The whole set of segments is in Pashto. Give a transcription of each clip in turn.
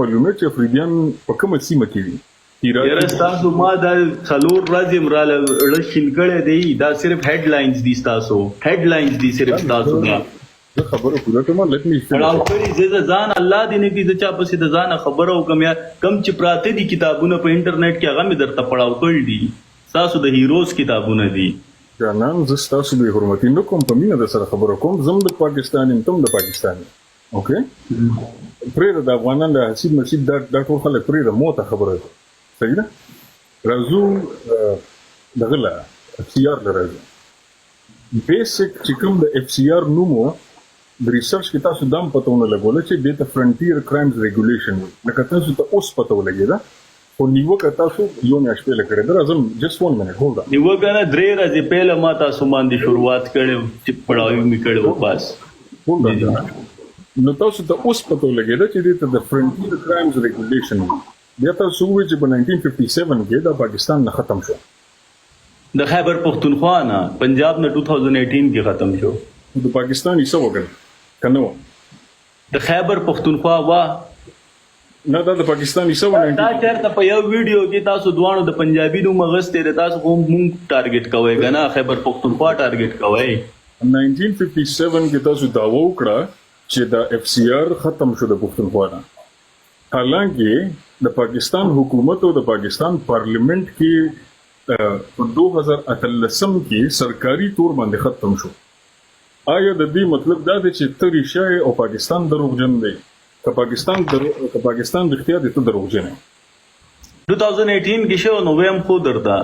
معلومه چې افریدیان په کومه سیمه کې دي. یاره ستاسو ما دا څلور ورځې مراله رشین کړی دی دا صرف هیډ لاینز دي ستاسو هیډ لاینز دي صرف ستاسو نه زه خبره پوره کوم لیټ می پړاو کړی زه ځان الله دې نه دي چې چا پسې د ځان خبره وکم یا کم چې پراته دي کتابونه په انټرنیټ کې هغه مې درته پړاو کړی دي تاسو د هیروز کتابونه دي جانان زه تاسو به حرمت نه کوم په مینه د سره خبره کوم زم د پاکستان تم د پاکستان اوکې پرې د افغانان د حسید مسجد دا ټول خلک پرې د موته خبره صحیح ده راځو دغه لا اختیار لري بیسیک چې کوم د اف سی آر نومو د ریسرچ کې تاسو دام پتهونه لګول چې د فرنټیر کرایمز ریګولیشن لکه تاسو ته اوس پته ولګی دا خو نیوکه تاسو یو میاشت پهله کړی دا راځم جست 1 منټ هولډ نیوکه نه درې ورځې پهله ما تاسو باندې شروعات کړې چې پړاوی می کړو بس هولډ نو تاسو ته اوس پته ولګی دا چې د فرنټیر کرایمز ریګولیشن بیا تاسو وایي چې په 1957 کې دا پاکستان نه ختم شو د خیبر پختونخوا نه پنجاب نه 2018 کې ختم شو د پاکستان یې څه وکړ کنه د خیبر پختونخوا وا نه دا د پاکستان یې څه دا چېرته په یو ویډیو کې تاسو دوانو د پنجابي نوم غستې تاسو هم مونږ ټارګټ کوئ کنه خیبر پختونخوا ټارګټ کوئ 1957 کې تاسو دعوا وکړه چې دا اف سی آر ختم شو د پختونخوا نه حالانکه د پاکستان حکومت او د پاکستان پارلیمنت کې په 2013 کې سرکاري تور باندې ختم شو آیا د دې مطلب دا دی چې تری شای او پاکستان دروغجن دی که پاکستان د اختیار دي ته دروغجن دی 2018 کې شو نو ویم خو دردا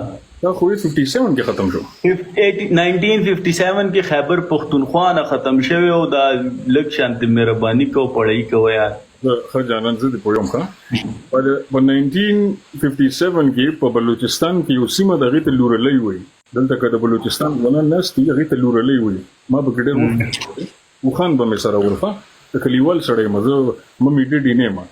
دا خو 57 کې ختم شو 1957 کې خیبر پختونخوا نه ختم شوی او دا لک شانت مهرباني کو پړای کویا خجانان زه د پویم ښه په 1957 کې په بلوچستان کې یو سیمه دغه ته لورلې وي دلته که د بلوچستان ونه نستي هغه ته لورلې وي ما به ګډه وخان به مې سره ورفه د کلیوال سره مزه مې ډېډې نه ما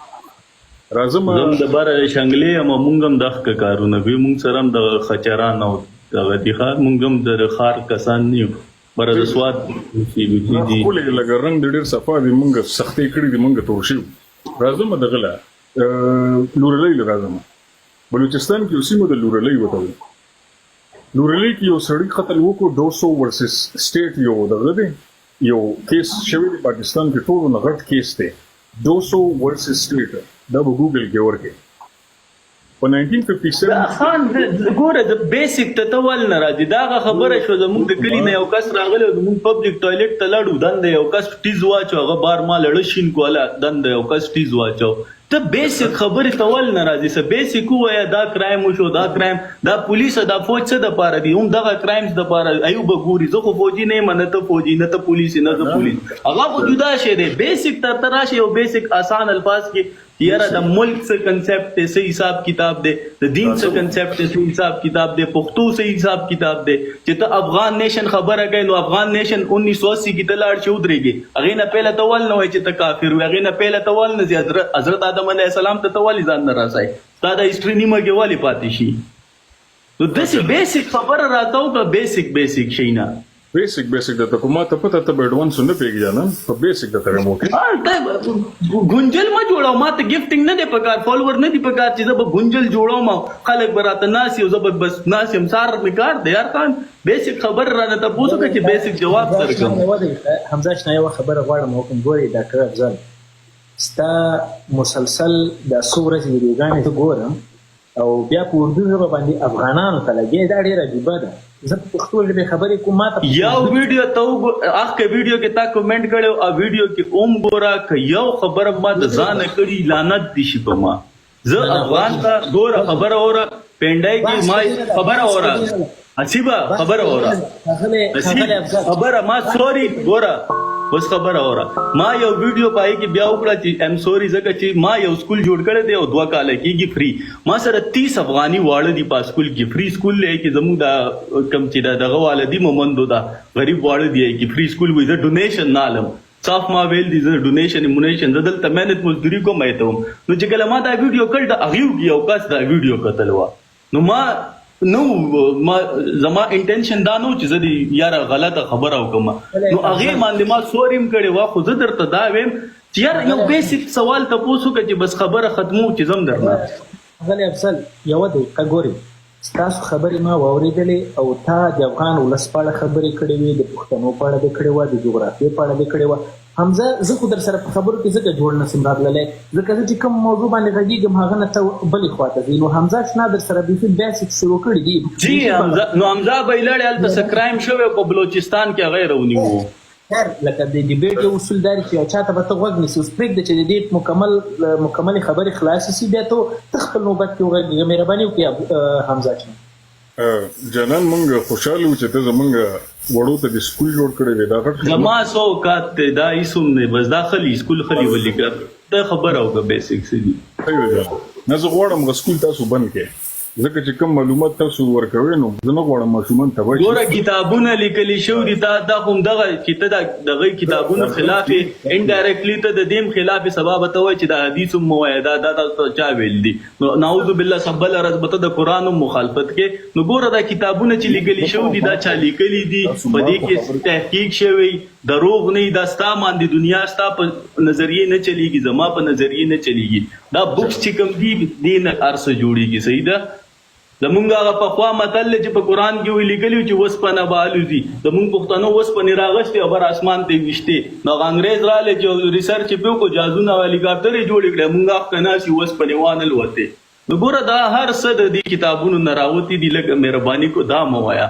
راځم د بار شنګلې ما مونږم دغه کارونه به مونږ سره د خچران او دغه دي خار مونږم د خار کسان نیو بر د سواد سی بي دي ولې لګ رنگ ډېر صفه دي مونږ سختې کړې دي مونږ تور شو راځم دغه لورلې راځم بلوچستان کې اوسې د لورلې وته لورلې کې یو سړی قتل وکړو 200 ورسس سټیټ یو دغه دی یو کیس شوی دی پاکستان کې ټول نه غټ کیس دی 200 ورسس سټیټ دا به ګوګل کې ورکې په 1957 خان ګوره د بیسیک ته تول نه راځي دا خبره شو زموږ د کلی نه یو کس راغلی د موږ پبلک ټایلټ ته لاړو دند یو کس ټیز واچو هغه بار ما لړ شین کوله دند یو کس ټیز واچو ته بیسیک خبره تول نه راځي څه بیسیک وایا دا کرایم وشو دا کرایم دا پولیس دا فوج څه د پاره دي هم دغه کرایمز د پاره ایوب ګوري زه خو فوجي نه منته فوجي نه ته پولیس نه ته پولیس هغه خو جدا شی دی بیسیک تر تراشه یو بیسیک آسان الفاظ کې یاره د ملک څه کنسپټ څه حساب کتاب دی د دین څه کنسپټ څه حساب کتاب دی پښتو څه حساب کتاب دی چې ته افغان نیشن خبره کوي نو افغان نیشن 1980 کې تلاړ شو درېږي هغه نه پهله تول نه وای چې ته کافر وي هغه نه پهله تول نه حضرت آدم علیه السلام ته تول ځان نه راځي تا د هیستوري نیمه کې والی پاتې شي نو داسې بیسیک خبره راځو که بیسیک شي نه بیسیک د کومه ته پته ته ایڈوانس نه پیګی جانم په بیسیک د ترمو کې ګونجل ما جوړاو ما ته گیفټینګ نه دی پکار فالوور نه دی پکار چې زه به ګونجل جوړاو ما خلک براته ناس یو زه بس ناس يم سار میکار دی یار خان بیسیک خبر را نه تاسو ته چې بیسیک جواب درکم حمزه شنه یو خبره غواړم وکم ګوري ډاکټر افضل ستا مسلسل د سورج ویډیوګانې ته ګورم او بیا په اردو ژبه باندې افغانانو ته لګي دا ډیره عجیبه ده زه په پښتو ژبه خبرې کوم ماته یو ویډیو ته اخکې ویډیو کې تا کمنټ کړو او ویډیو کې اوم ګورا ک یو خبره ما د ځان کړي لعنت دي شي په ما زه افغان ته ګور خبره اوره پینډای کې ما خبره اوره اچھا خبره اوره خبره ما سوري ګورا بس خبره اوره ما یو ویډیو پای کې بیا وکړه چې ایم سوري زکه چې ما یو سکول جوړ کړی دی او 2 کال کېږي فری ما سره 30 افغاني واړه دی په سکول کې فری سکول لې کې زموږ دا کم چې دغه والدي مومندو دا غریب واړه دی کې فری سکول وي زه ډونیشن نالم صاف ما ویل دي زه ډونیشن مونیشن دلته مهنت مزدوري کوم ایته نو چې کله ما دا ویډیو کړ دا اغیو یو کس دا ویډیو کتلوا نو ما نو ما زما انټنشن دا نو چې زه دې یاره غلطه خبره وکم نو هغه باندې ما سوریم کړي وا خو زه درته دا ویم چې یار یو بیسیک سوال تاسو کې چې بس خبره ختمو چې زم درنه غلی افضل یو دقیقه ګوري ستاسو خبرې ما واورېدلې او تا د افغان ولس په اړه خبرې کړې وې د پښتنو په اړه دې کړې وه د جغرافیې په اړه دې کړې وه حمزه زه خو در سره په خبرو کې ځکه جوړ نسم راتللی ځکه زه چې کوم موضوع باندې غږېږم هغه نه ته بلې خواته ځي نو حمزه شنا در سره بیخي بیسیک شروع کړي دي جی نو حمزه به یې لاړې هلته څه کرایم شوی په بلوچستان کې هغه یې راونیوو خیر لکه د ډیبیټ یو اصول دا چې یو چاته به ته غوږ نیسي اوس پرېږده چې د دې مکملې خبرې خلاصې سي بیا ته خپل نوبت کې وغږېږه مهرباني وکړې حمزه شنا جانان مونږ خوشاله و چې ته زمونږ وړو ته د سکول جوړ کړی دی دا غټ زما سو کات ته دا ایسوم نه بس دا خلی سکول خلی ولي کړ ته خبر اوګه بیسیک سي نه زه غواړم سکول تاسو بند کړئ ځکه چې کوم معلومات تاسو ورکوي نو زه نه غواړم ماشومان ته وایي ګوره کتابونه لیکلي شو دي دا کوم دغه چې ته دغه کتابونو خلاف انډایرکټلی ته د دیم خلاف سبب ته وایي چې د حدیث موعده دا چا ویل دي نو نعوذ بالله سبل رزبته د قران مخالفت کې نو ګوره دا کتابونه چې لیکلي شو دي دا چا لیکلي دي په دې کې تحقیق شوی دروغ نه دا ستا باندې دنیا ستا په نظریه نه چلیږي زما په نظریه نه چلیږي دا بوکس چې کوم دي دین ارسه جوړیږي صحیح ده زمونږ هغه پخوا متل چې په قرآن کې ویل کېږي چې وسپنه به الوزي زمونږ پښتنو وسپنې راغشتې او بر اسمان ته یې ویشتې نو هغه انګرېز راغلی چې ریسرچ یې وکړو جهازونه او هلیکاپټر یې جوړې کړې مونږ هغه ناسي وسپنې وانه لوتې نو ګوره دا هر څه د دې کتابونو نه راوتي دي لږ مهرباني کو دا مه وایه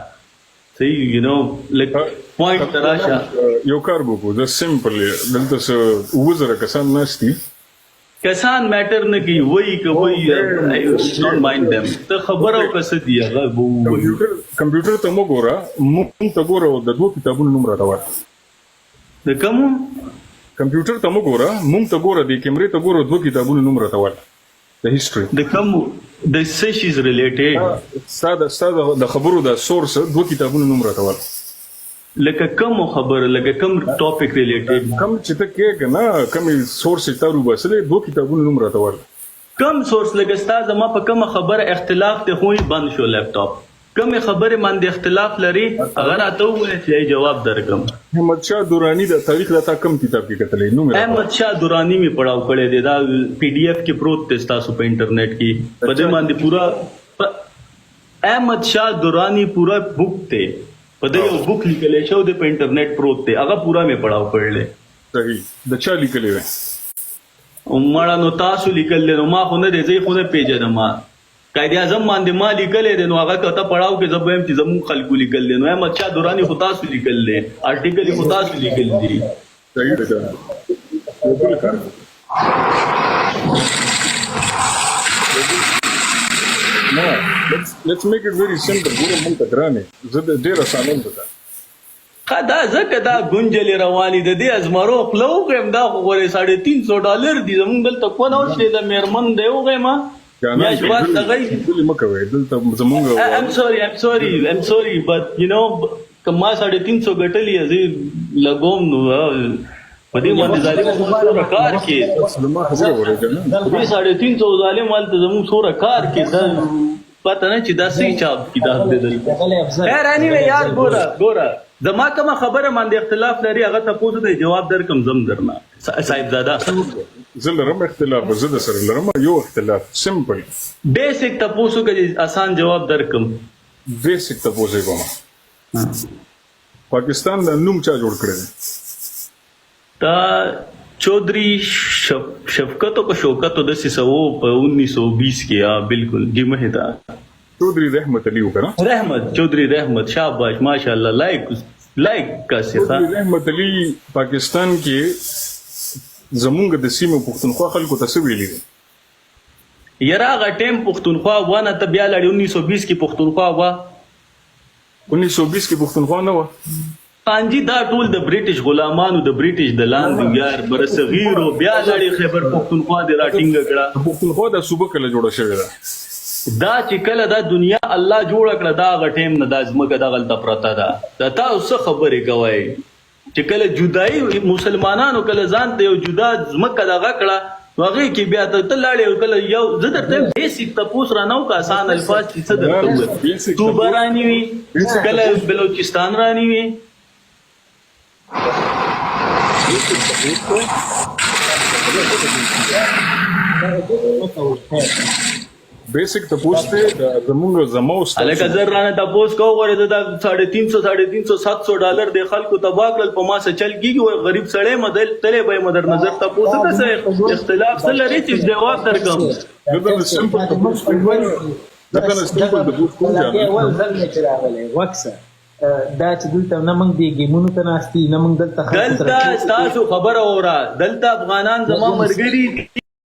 صحیح یو نو لږ پوینټ ته راشه یو کار به وکړو زه سمپل دلته څه اووه زره کسان ناست دي کسان میټر نه کوي وایي که وایي ډونټ مایند دیم ته خبره وکړه څه دي هغه به ووایي کمپیوټر ته مه ګوره مونږ ته ګوره د دوه کتابونو نوم راته وایه د کومو کمپیوټر ته مه ګوره مونږ ته ګوره د کیمرې ته ګوره دوه کتابونو نوم راته وایه د هیسټري د کومو د څه شیز ریلیټډ ستا د خبرو د سورس دوه کتابونو نوم راته وایه لکه کوم خبر لکه کوم ټاپک ریلیټډ کوم چې ته کې کنه کوم سورس ته روباسلې دوه کتابونو نوم راته وایه کم سورس لګستا زما په کوم خبره اختلاف ته خوې بند شو لپټاپ کوم خبره باندې اختلاف لري اگر اته وې چې جواب درکم احمد شاه دورانی د تاریخ راته کم کتاب کې کتلې نو احمد شاه دورانی می پڑھاو کړی دی دا پی ډی ایف کې پروت دی تاسو په انټرنیټ کې په دې باندې پورا احمد شاه دورانی پورا بک ته په دې یو بک لیکل شو د په انټرنیټ پروت دی هغه پورا می پڑھاو کړل صحیح د چا لیکلې و عمر نو تاسو لیکل نو ما خو نه دی زه خو نه پیژنم ما قائد اعظم باندې ما لیکل دي نو هغه کته پڑھاو کې زبم چې زمون خلکو لیکل دي نو احمد شاه دورانی خو تاسو لیکل دي ارټیکل خو تاسو لیکل دي صحیح ده یو بل کار No, let's make it very simple. ګوره مونږ ته ګرانې زه د ډېر اسانه ده دا ځکه دا ګونجلې رواني د دې ازمرو خپلو غیم دا خو غوړې $350 دي زمونږ دلته کو نه وشي د میرمن دی وغیما یا شوات دغې دلته مکوي دلته زمونږ I'm sorry but you know کما 350 ګټلې زی لګوم نو په دې باندې ظالم سره کار کې زما خبره ورته دې 350 ظالم والته زموږ سره کار کې دا پته نه چې دا صحیح چاپ کتاب دی خیر اني یار ګوره زما کوم خبره باندې اختلاف لري هغه تاسو ته جواب درکم زم درنه صاحب زاده زه لرم اختلاف زه د سره لرم یو اختلاف سمپل بیسیک تاسو کې آسان جواب درکم بیسیک تاسو کوم پاکستان د نوم چا جوړ کړی تا چودھری شفقت کو شوکت د سو په 1920 کې بالکل جی مهدا چودھری رحمت علی وکړه رحمت چودھری رحمت شاباش ماشاءاللہ لائک کا سیخا رحمت علی پاکستان کې زمونږ د سیمه پښتونخوا خلکو ته څه ویلي دي یرا غ ټیم پښتونخوا ونه ته بیا لړ 1920 کې پښتونخوا وا 1920 کې پښتونخوا نه و پانجی دا ټول د بریټیش غلامانو د بریټیش د لاندې یار برصغیر او بیا لړ خیبر پښتونخوا د راټینګ کړه پښتونخوا د صوبه کله جوړه شوې ده دا چې کله دا دنیا الله جوړ کړه دا غټیم نه د ازمکه د غلطه پرته ده دا تاسو خبرې کوي چې کله جدای مسلمانانو کله ځان ته یو جدا ازمکه د غکړه هغه کې بیا ته لاړې کله یو زه درته بیسیک تپوس را نو کا آسان الفاظ چې څه درته تو برانی وي کله بلوچستان رانی وي بیسیک تپوس ته زمونږ زموست الکه زر رانه تپوس کو غره د 350 $700 د خلکو تباکل په ما سره چل کیږي او غریب سړی مدل تله به مدر نظر تپوس ته څه اختلاف سره لري چې جواب درکم دغه سمپل تپوس دغه سمپل تپوس کوم ځای اول ځل چې راغلی وکسه دا چې دلته نه موږ د ګیمونو ته ناستي نه موږ دلته دلته تاسو خبر اوره دلته افغانان زما مرګري